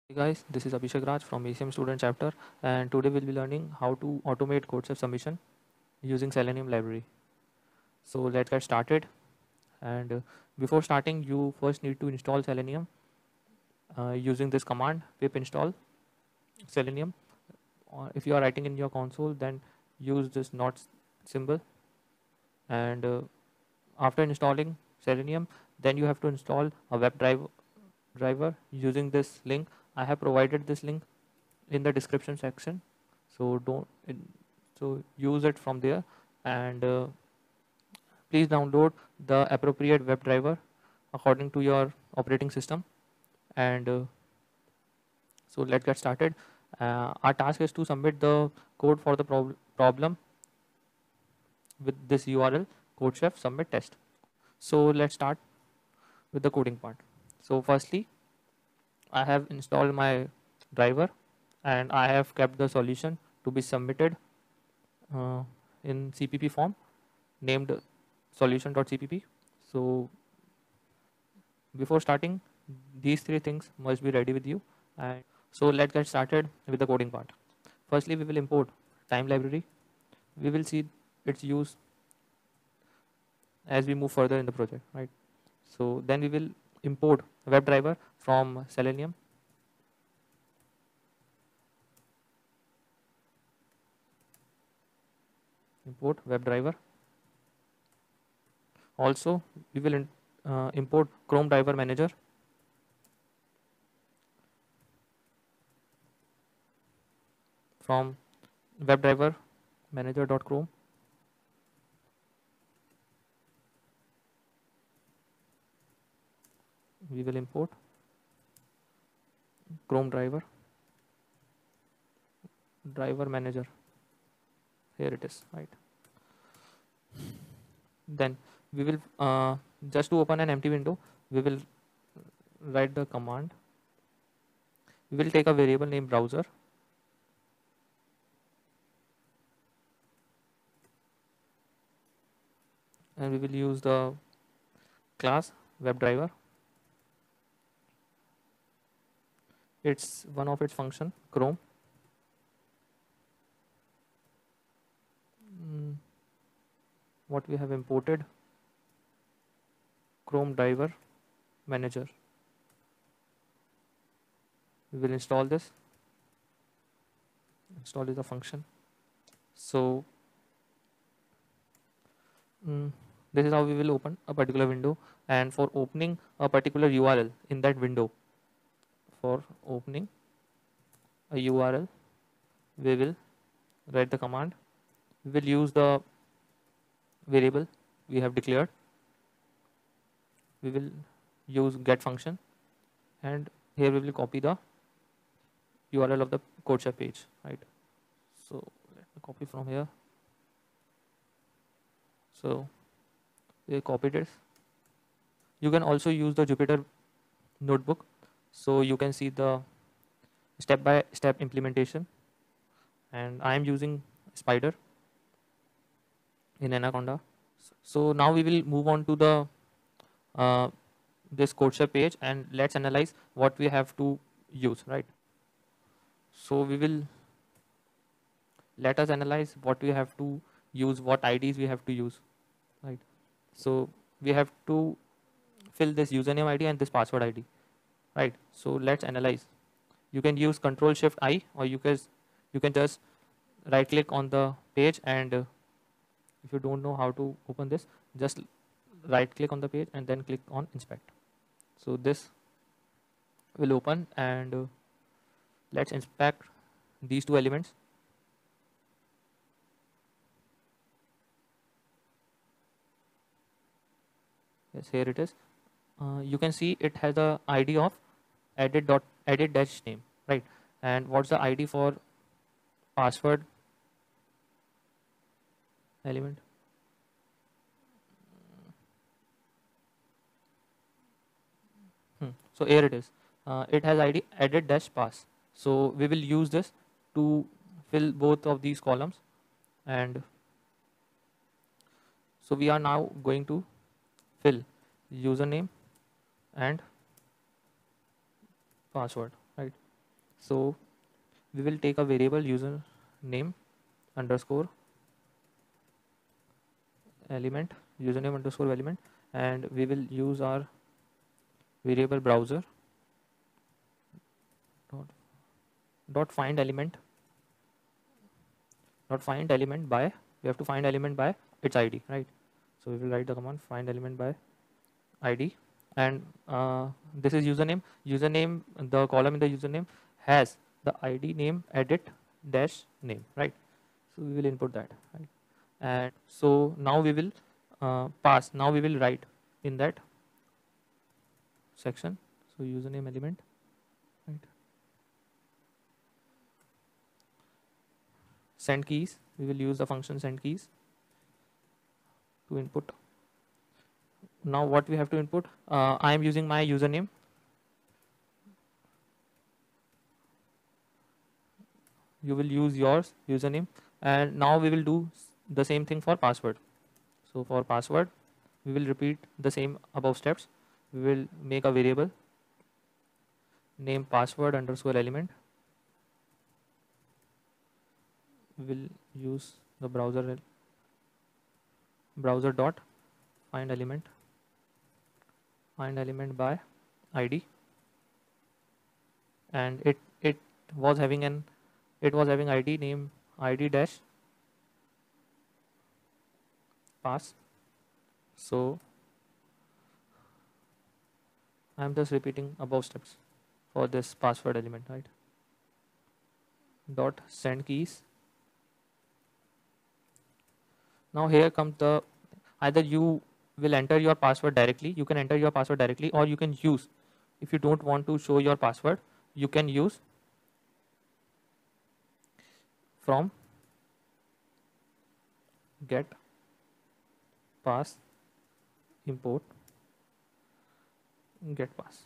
Hey guys, this is Abhishek Raj from ACM Student Chapter, and today we'll be learning how to automate CodeChef submission using Selenium library. So let's get started. And before starting, you first need to install Selenium using this command pip install Selenium. If you are writing in your console, then use this not symbol. And after installing Selenium, then you have to install a driver using this link. I have provided this link in the description section, so use it from there. And please download the appropriate web driver according to your operating system. And so let's get started. Our task is to submit the code for the problem with this URL CodeChef submit test. So let's start with the coding part. So firstly, I have installed my driver and I have kept the solution to be submitted uh, in CPP form named solution.cpp. So before starting, these three things must be ready with you. And so let's get started with the coding part. Firstly, we will import time library. We will see its use as we move further in the project, right? So then we will import WebDriver from Selenium. Import WebDriver. Also, we will import Chrome Driver Manager from WebDriver Manager.chrome. We will import Chrome driver manager. Here it is, right? Then we will just to open an empty window, we will write the command. We will take a variable named browser, and we will use the class WebDriver. It's one of its function Chrome. What we have imported, Chrome driver manager. We will install this. Install is a function. So this is how we will open a particular window. And for opening a particular URL in that window, for opening a URL, we will write the command. We will use the variable we have declared. We will use get function, and here we will copy the URL of the CodeChef page, right? So let me copy from here. So we copied it. You can also use the Jupyter notebook, so you can see the step-by-step implementation. And I am using Spider in Anaconda. So now we will move on to the uh, this CodeShare page, and let's analyze what we have to use, right? So we will let us analyze what we have to use, what IDs we have to use, right? So we have to fill this username ID and this password ID, right? So let's analyze. You can use Control Shift I, or you can just right click on the page, and if you don't know how to open this, just right click on the page and then click on inspect. So this will open, and let's inspect these two elements. Yes, here it is. You can see it has the ID of edit dash name, right? And what's the ID for password element? So here it is. It has ID edit dash pass. So we will use this to fill both of these columns, and so we are now going to fill username and password, right? So we will take a variable user name underscore element, username underscore element, and we will use our variable browser dot, dot find element, not find element by, we have to find element by its id, right? So we will write the command find element by id, and this is username, the column in the username has the id name edit dash name, right? So we will input that, right? And so now we will now we will write in that section, so username element, right? Send keys, we will use the function send keys to input. Now what we have to input, I am using my username, you will use yours username, and now we will do the same thing for password. So for password we will repeat the same above steps. We will make a variable name password underscore element, we will use the browser dot find element by id, and it was having an id name id dash pass. So I am just repeating above steps for this password element, right? Dot send keys. Now here comes the, either you will enter your password directly, you can enter your password directly, or you can use, if you don't want to show your password, you can use from get pass import get pass.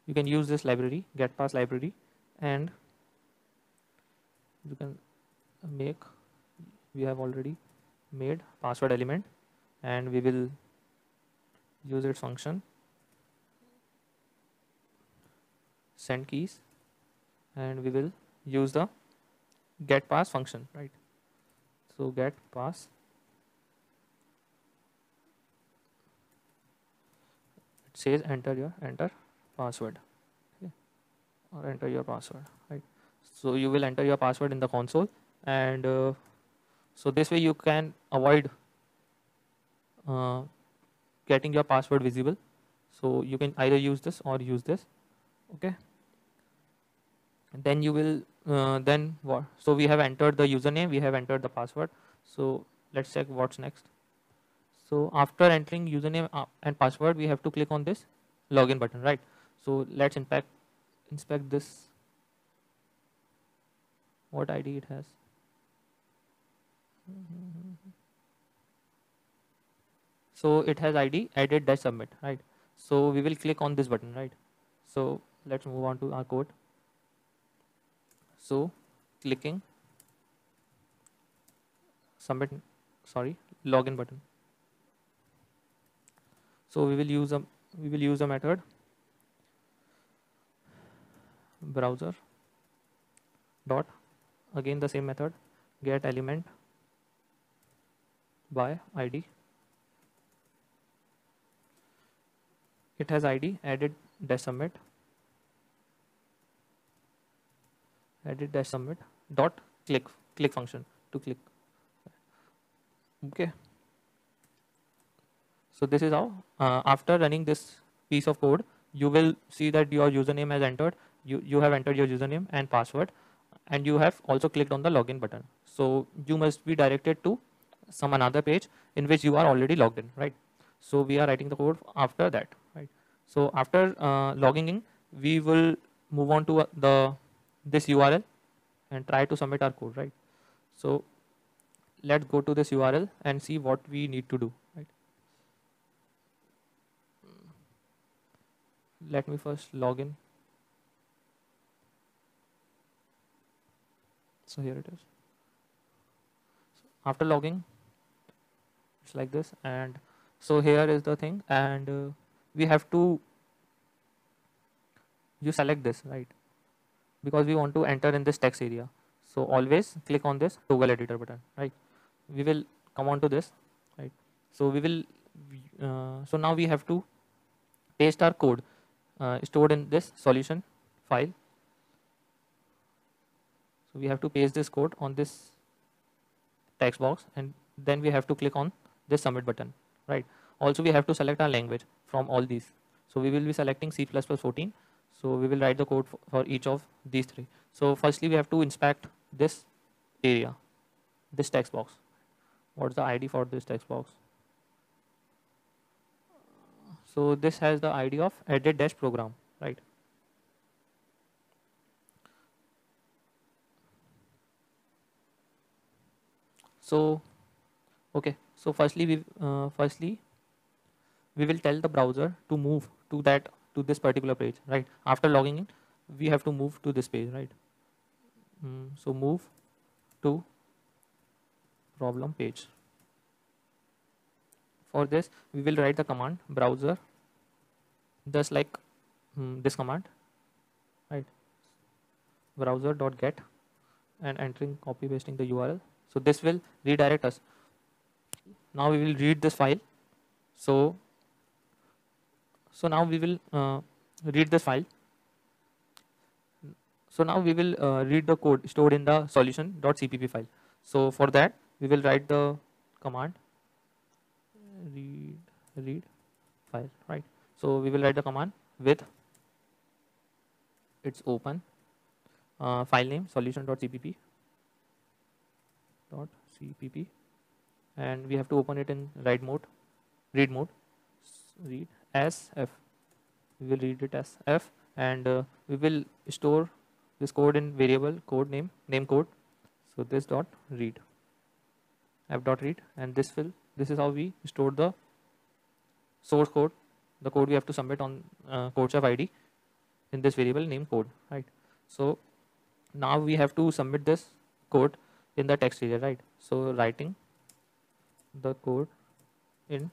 You can use this library, get pass library, and you can make, we have already made password element, and we will use its function send keys, and we will use the get pass function, right? So get pass, it says enter password, okay, or enter your password, right? So you will enter your password in the console, and so this way you can avoid uh, getting your password visible. So you can either use this or use this, okay? And then you will then what, so we have entered the username, we have entered the password. So let's check what's next. So after entering username and password, we have to click on this login button, right? So let's inspect this, what ID it has. So it has ID edit dash submit, right? So we will click on this button, right? So let's move on to our code. So clicking submit, sorry, login button. So we will use a method browser dot, again the same method, get element by id, it has id edit dash submit dot click function to click, okay? So this is how after running this piece of code, you will see that your username has entered, you have entered your username and password, and you have also clicked on the login button. So you must be directed to some another page in which you are already logged in, right? So we are writing the code after that, right? So after logging in, we will move on to this URL and try to submit our code, right? So let's go to this URL and see what we need to do, right? Let me first log in. So here it is. After logging, it's like this, and so here is the thing, and we have to, you select this, right? because we want to enter in this text area. So always click on this toggle editor button, right? We will come on to this, right? So we will, so now we have to paste our code stored in this solution file. So we have to paste this code on this text box, and then we have to click on this submit button, right? Also we have to select our language from all these. So we will be selecting C++14. So we will write the code for each of these three. So firstly we have to inspect this area, this text box. What's the ID for this text box? So this has the ID of edit dash program, right? So okay, so firstly we will tell the browser to move to this particular page, right? After logging in, we have to move to this page, right? So move to problem page. For this we will write the command browser, just like this command, right? Browser.get, and entering, copy pasting the URL. So this will redirect us. Now we will read this file. So now we will read this file. So now we will read the code stored in the solution.cpp file. So for that we will write the command read file, right? So we will write the command with its open file name solution.cpp, and we have to open it in read mode, read as f. We will read it as f, and we will store this code in variable code name code. So this dot read, f dot read, and this is how we store the source code, the code we have to submit on CodeChef ID in this variable name code, right? So now we have to submit this code in the text area, right? So writing the code in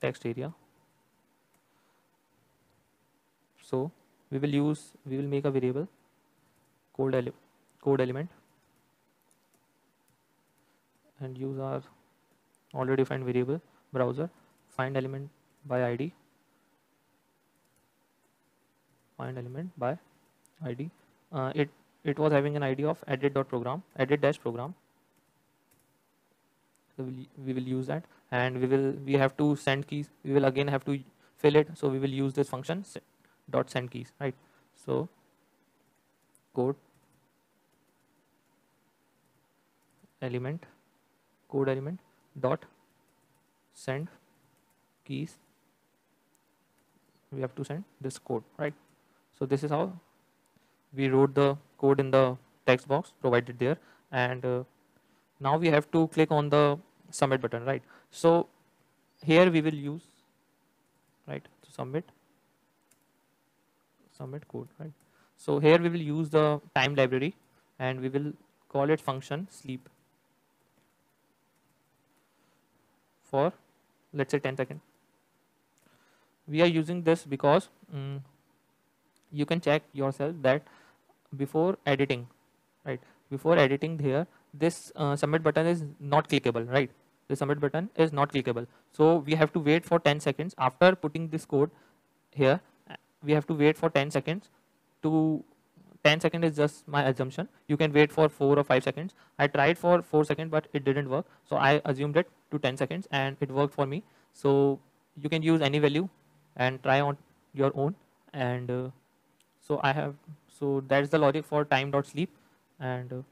text area. So we will make a variable code element and use our already defined variable browser find element by ID, it was having an ID of edit.program, edit-program. So we will use that, and we have to send keys. We will again have to fill it. So we will use this function dot send keys, right? So code element dot send keys. We have to send this code, right? So this is how we wrote the code in the text box provided there, and now we have to click on the submit button, right? So here we will use, right, to submit code, right? So here we will use the time library, and we will call it function sleep for, let's say, 10 seconds. We are using this because you can check yourself that before editing, right? Before editing here, this submit button is not clickable, right? The submit button is not clickable. So we have to wait for 10 seconds after putting this code here. We have to wait for 10 seconds to 10 seconds is just my assumption. You can wait for 4 or 5 seconds. I tried for 4 seconds, but it didn't work. So I assumed it to 10 seconds and it worked for me. So you can use any value and try on your own. And so that's the logic for time.sleep. And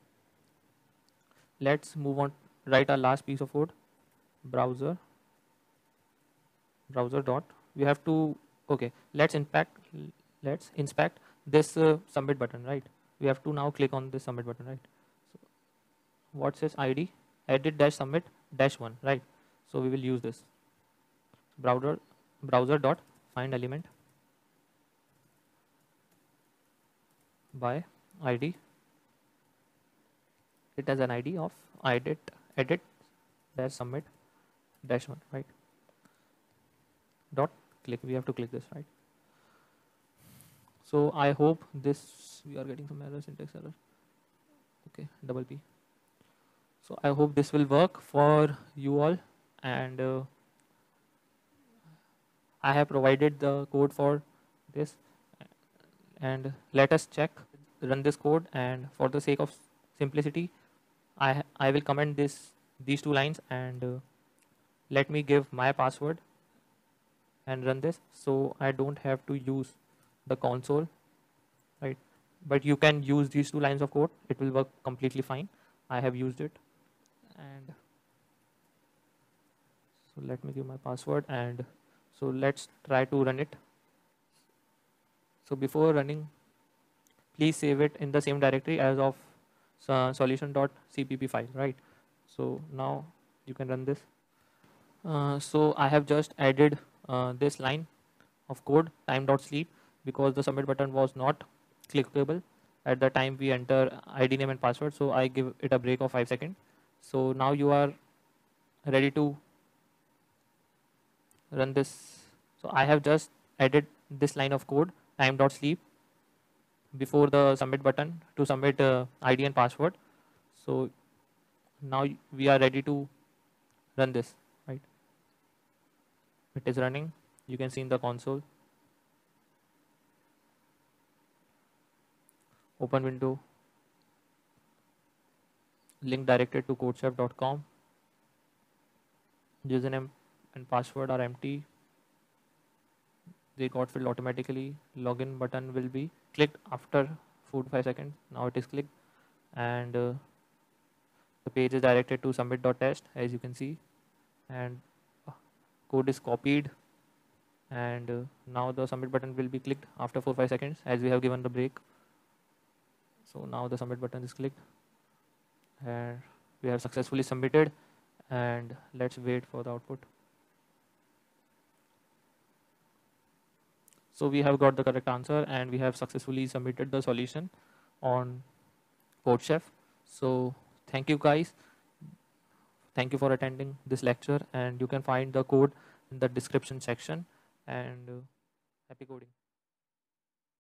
let's move on, write our last piece of code, browser dot. We have to, okay, let's inspect this submit button, right? We have to now click on this submit button, right? So what's its ID? Edit dash submit dash 1, right? So we will use this browser dot find element by ID. It has an ID of edit dash submit dash 1, right? Dot click. We have to click this, right? So I hope this, we are getting some error, syntax error. Okay, double P. So I hope this will work for you all, and I have provided the code for this, and let us check, run this code, and for the sake of simplicity, I will comment these two lines, and let me give my password and run this, so I don't have to use the console, right? But you can use these two lines of code, it will work completely fine. I have used it, and so let me give my password, and so let's try to run it. So before running, please save it in the same directory as of solution.cpp file, right? So now you can run this. So I have just added this line of code, time.sleep, because the submit button was not clickable at the time we enter ID name and password. So I give it a break of 5 seconds. So now you are ready to run this. So I have just added this line of code, time.sleep, before the submit button to submit ID and password. So now we are ready to run this, right? It is running. You can see in the console. Open window, link directed to codechef.com. Username and password are empty. They got filled automatically. Login button will be clicked after 4 to 5 seconds. Now it is clicked, and the page is directed to submit.test, as you can see, and code is copied, and now the submit button will be clicked after 4 5 seconds, as we have given the break. So now the submit button is clicked, and we have successfully submitted, and let's wait for the output. So we have got the correct answer, and we have successfully submitted the solution on CodeChef. So thank you guys. Thank you for attending this lecture, and you can find the code in the description section, and happy coding.